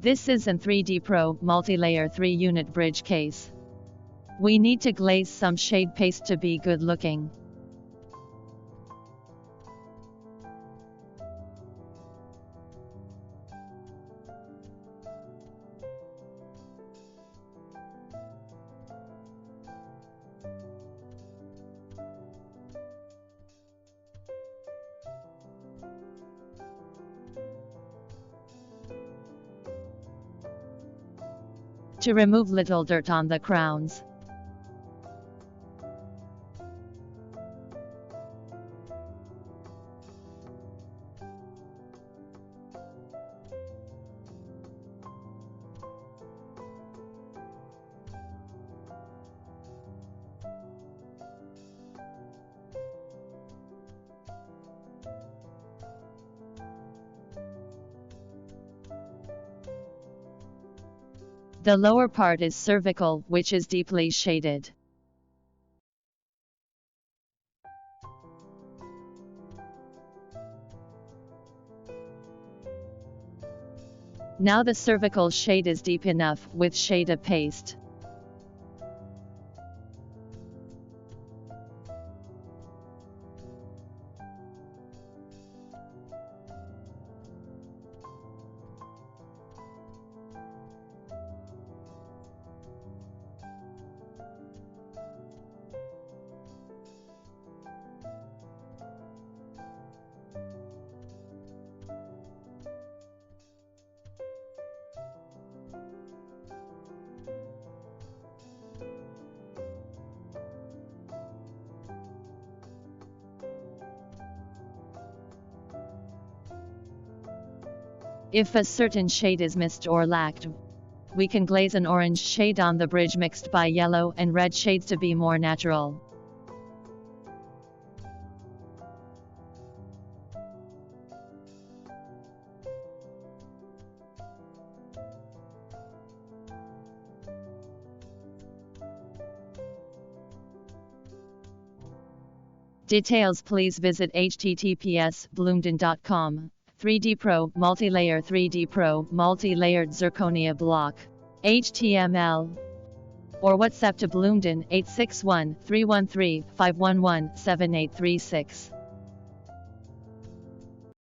This is an 3D Pro multi-layer 3-unit bridge case. We need to glaze some shade paste to be good looking. To remove little dirt on the crowns. The lower part is cervical, which is deeply shaded. Now the cervical shade is deep enough with shade of paste. If a certain shade is missed or lacked, we can glaze an orange shade on the bridge mixed by yellow and red shades to be more natural. Details please visit https://bloomden.com. 3D Pro multi-layer 3D Pro multi-layered zirconia block. HTML. Or WhatsApp to Bloomden 861 313 511 7836.